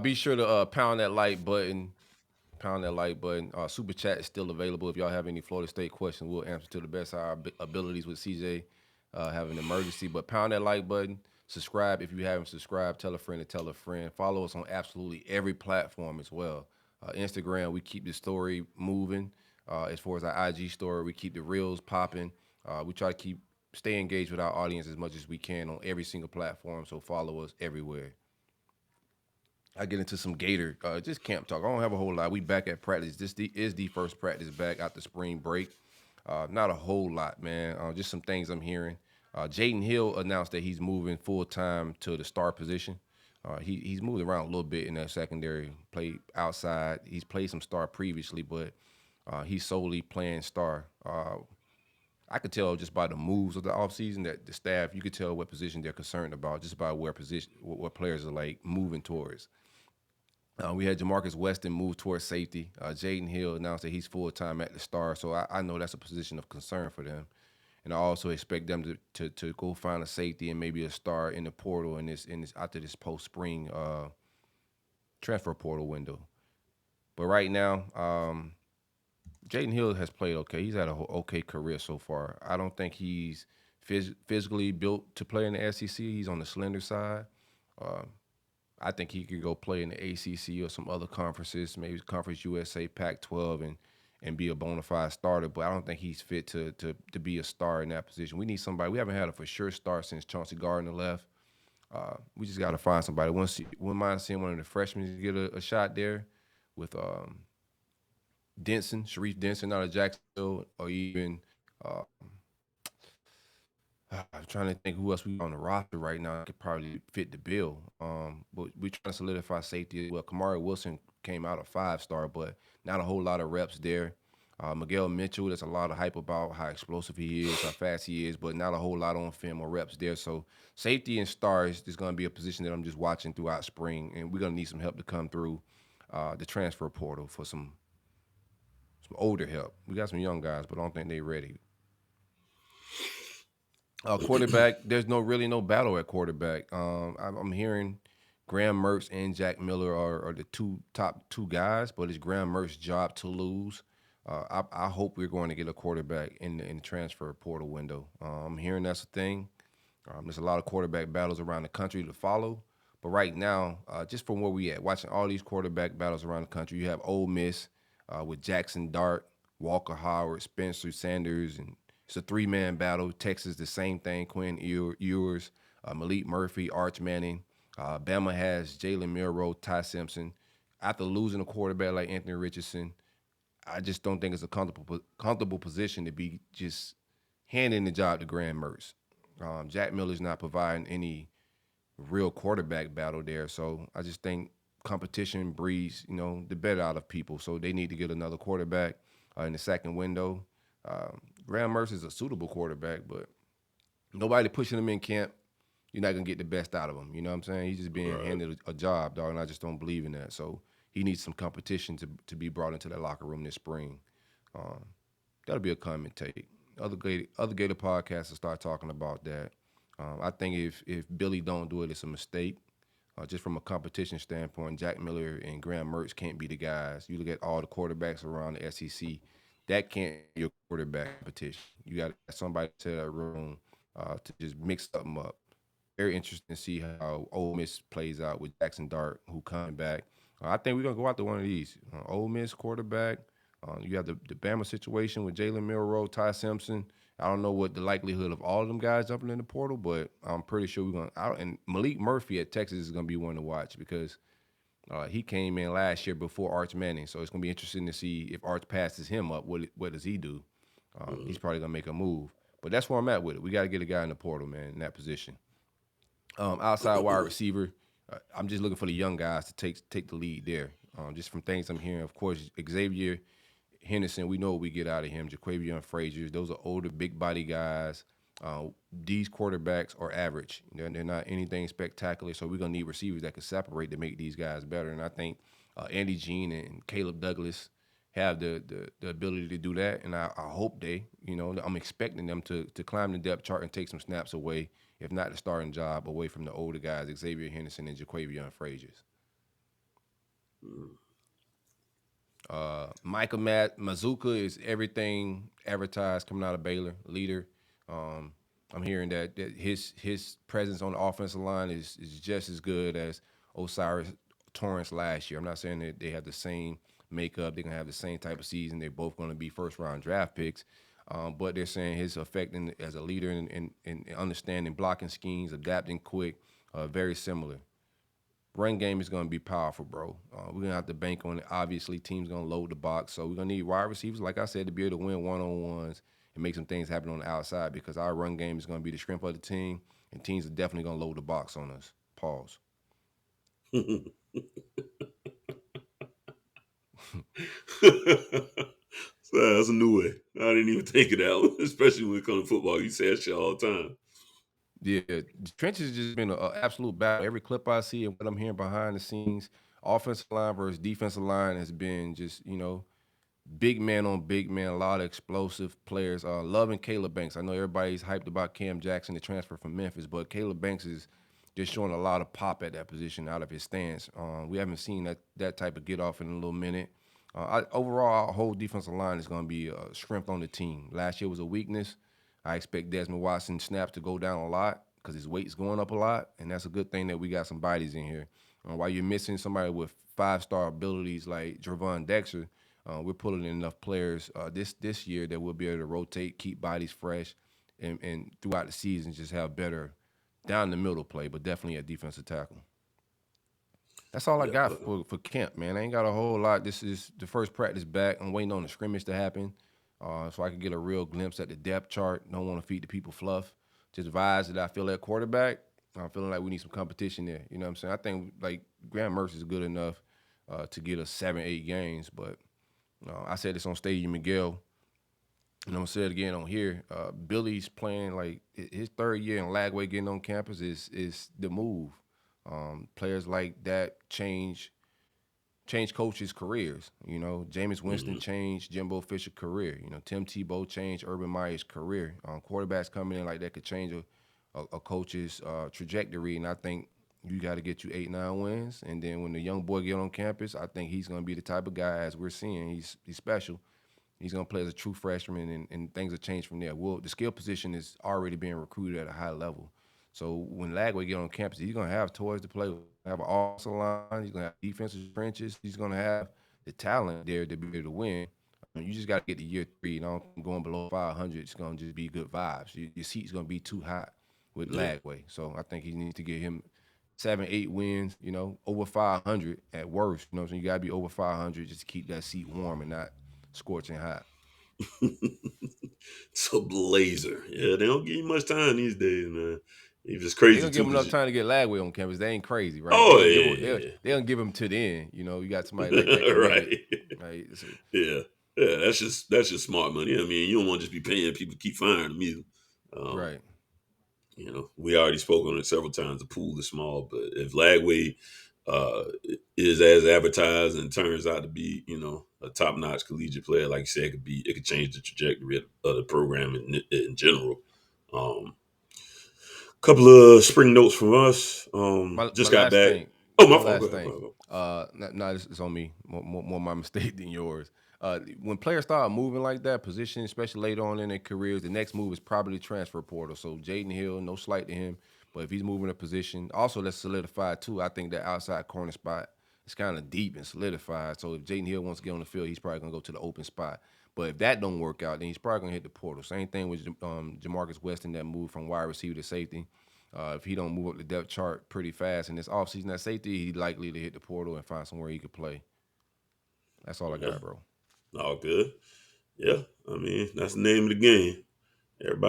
Be sure to pound that like button. Pound that like button. Super chat is still available. If y'all have any Florida State questions, we'll answer to the best of our abilities with CJ. Have an emergency, but pound that like button. Subscribe if you haven't subscribed. Tell a friend to tell a friend. Follow us on absolutely every platform as well. Instagram, we keep the story moving. As far as our IG story, we keep the reels popping. We try to stay engaged with our audience as much as we can on every single platform. So follow us everywhere. I get into some Gator, just camp talk. I don't have a whole lot. We back at practice. Is the first practice back after spring break. Not a whole lot, man. Just some things I'm hearing. Jaydon Hill announced that he's moving full time to the star position. He's moved around a little bit in that secondary. Played outside. He's played some star previously, but he's solely playing star. I could tell just by the moves of the offseason that the staff, you could tell what position they're concerned about, just by where position, what players are like moving towards. We had Jamarcus Weston move towards safety. Jaydon Hill announced that he's full time at the star, so I know that's a position of concern for them. And I also expect them to go find a safety and maybe a star in the portal in this after this post spring transfer portal window. But right now, Jaydon Hill has played okay. He's had a okay career so far. I don't think he's physically built to play in the SEC. He's on the slender side. Uh, I think he could go play in the ACC or some other conferences, maybe Conference USA, Pac-12, and be a bona fide starter. But I don't think he's fit to be a star in that position. We need somebody. We haven't had a for sure star since Chauncey Gardner left. We just got to find somebody. Wouldn't mind seeing one of the freshmen get a shot there with Denson, Sharif Denson out of Jacksonville, or even uh, I'm trying to think who else we got on the roster right now that could probably fit the bill. But we're trying to solidify safety as well. Kamari Wilson came out a 5-star, but not a whole lot of reps there. Miguel Mitchell, there's a lot of hype about how explosive he is, how fast he is, but not a whole lot on film or reps there. So safety and stars is going to be a position that I'm just watching throughout spring, and we're going to need some help to come through the transfer portal for some older help. We got some young guys, but I don't think they're ready. Quarterback, there's no battle at quarterback. I'm hearing Graham Mertz and Jack Miller are the top two guys, but it's Graham Mertz's job to lose. I hope we're going to get a quarterback in the transfer portal window. I'm hearing that's a thing. There's a lot of quarterback battles around the country to follow, but right now, just from where we at, watching all these quarterback battles around the country, you have Ole Miss with Jackson Dart, Walker Howard, Spencer Sanders, and it's a three-man battle. Texas, the same thing. Quinn Ewers, Malik Murphy, Arch Manning. Bama has Jalen Milroe, Ty Simpson. After losing a quarterback like Anthony Richardson, I just don't think it's a comfortable position to be just handing the job to Graham Mertz. Jack Miller's not providing any real quarterback battle there, so I just think competition breeds, the better out of people. So they need to get another quarterback in the second window. Graham Mertz is a suitable quarterback, but nobody pushing him in camp. You're not gonna get the best out of him. You know what I'm saying? He's just being Right. handed a job, dog, and I just don't believe in that. So he needs some competition to be brought into that locker room this spring. Um, that'll be a comment take. Other Gator podcasts will start talking about that. I think if Billy don't do it, it's a mistake. Just from a competition standpoint, Jack Miller and Graham Mertz can't be the guys. You look at all the quarterbacks around the SEC, that can't be your quarterback competition. You got somebody to that room to just mix something up. Very interesting to see how Ole Miss plays out with Jackson Dart, who coming back. I think we're gonna go out to one of these. Ole Miss quarterback. You have the Bama situation with Jalen Milroe, Ty Simpson. I don't know what the likelihood of all of them guys jumping in the portal, but I'm pretty sure we're gonna. And Malik Murphy at Texas is gonna be one to watch because he came in last year before Arch Manning, so it's gonna be interesting to see if Arch passes him up. What does he do? He's Mhm. probably gonna make a move. But that's where I'm at with it. We got to get a guy in the portal, man, in that position. Outside wide receiver, I'm just looking for the young guys to take the lead there. Just from things I'm hearing, of course, Xavier Henderson, we know what we get out of him. Jaquavion Frazier, those are older, big body guys. These quarterbacks are average. They're not anything spectacular, so we're gonna need receivers that can separate to make these guys better. And I think Andy Jean and Caleb Douglas have the ability to do that. And I hope I'm expecting them to climb the depth chart and take some snaps away, if not the starting job, away from the older guys, Xavier Henderson and Jaquavion Frazier. Michael Mazuka is everything advertised coming out of Baylor, leader. Um, I'm hearing that his presence on the offensive line is just as good as Osiris Torrance last year. I'm not saying that they have the same makeup, they're gonna have the same type of season. They're both gonna be first round draft picks. But they're saying his effect as a leader in understanding blocking schemes, adapting quick, very similar. Run game is going to be powerful, bro. We're going to have to bank on it. Obviously, teams going to load the box. So we're going to need wide receivers, like I said, to be able to win one-on-ones and make some things happen on the outside because our run game is going to be the strength of the team, and teams are definitely going to load the box on us. Pause. So that's a new way. I didn't even think of that one, especially when it comes to football. You say that shit all the time. Yeah, the trenches has just been an absolute battle. Every clip I see and what I'm hearing behind the scenes, offensive line versus defensive line has been just, big man on big man, a lot of explosive players. Loving Caleb Banks. I know everybody's hyped about Cam Jackson, the transfer from Memphis, but Caleb Banks is just showing a lot of pop at that position out of his stance. We haven't seen that type of get off in a little minute. Overall, our whole defensive line is going to be a strength on the team. Last year was a weakness. I expect Desmond Watson snaps to go down a lot because his weight's going up a lot, and that's a good thing that we got some bodies in here. While you're missing somebody with 5-star abilities like Jervon Dexter, we're pulling in enough players this year that we'll be able to rotate, keep bodies fresh, and throughout the season just have better down the middle play, but definitely at defensive tackle. That's all I Yeah, got for camp, man. I ain't got a whole lot. This is the first practice back. I'm waiting on the scrimmage to happen so I can get a real glimpse at the depth chart. Don't want to feed the people fluff. Just vibes that I feel at quarterback. I'm feeling like we need some competition there. You know what I'm saying? I think like Graham Mertz is good enough to get us 7-8 games, but I said this on Stadium Miguel, and I'm gonna say it again on here. Billy's playing like his third year in Lagway getting on campus is the move. Players like that change coaches' careers. Jameis Winston changed Jimbo Fisher's career. Tim Tebow changed Urban Meyer's career. Quarterbacks coming in like that could change a coach's trajectory, and I think you got to get you 8-9 wins. And then when the young boy get on campus, I think he's going to be the type of guy, as we're seeing, he's special. He's going to play as a true freshman, and things will change from there. Well, the skill position is already being recruited at a high level. So when Lagway get on campus, he's going to have toys to play with. Have an offensive line. He's going to have defensive trenches. He's going to have the talent there to be able to win. You just got to get to year 3. Going below 500, it's going to just be good vibes. Your seat's going to be too hot with Lagway. So I think he needs to get him 7-8 wins, over 500 at worst. So you got to be over 500 just to keep that seat warm and not scorching hot. It's a blazer. Yeah, they don't give you much time these days, man. It's just They crazy don't too. give him enough time to get Lagway on campus. They ain't crazy, right? Oh They don't give him to the end. You got somebody like that committed, right. right? So, Yeah. That's just smart money. I mean, you don't want to just be paying people to keep firing them either. Um, right. we already spoke on it several times. The pool is small, but if Lagway uh, is as advertised and turns out to be, a top-notch collegiate player, like you said, it could change the trajectory of the program in general. Couple of spring notes from us. My Just got last back. thing. Oh, my My fault. Go last ahead. Go thing. ahead. No, this is on me. More my mistake than yours. When players start moving like that, position, especially later on in their careers, the next move is probably the transfer portal. So Jaydon Hill, no slight to him, but if he's moving a position, also that's solidified too. I think that outside corner spot is kind of deep and solidified. So if Jaydon Hill wants to get on the field, he's probably gonna go to the open spot. But if that don't work out, then he's probably gonna hit the portal. Same thing with Jamarcus Weston that moved from wide receiver to safety. If he don't move up the depth chart pretty fast in this offseason at safety, he's likely to hit the portal and find somewhere he could play. That's all I got, bro. All good. Yeah. I mean, that's the name of the game. Everybody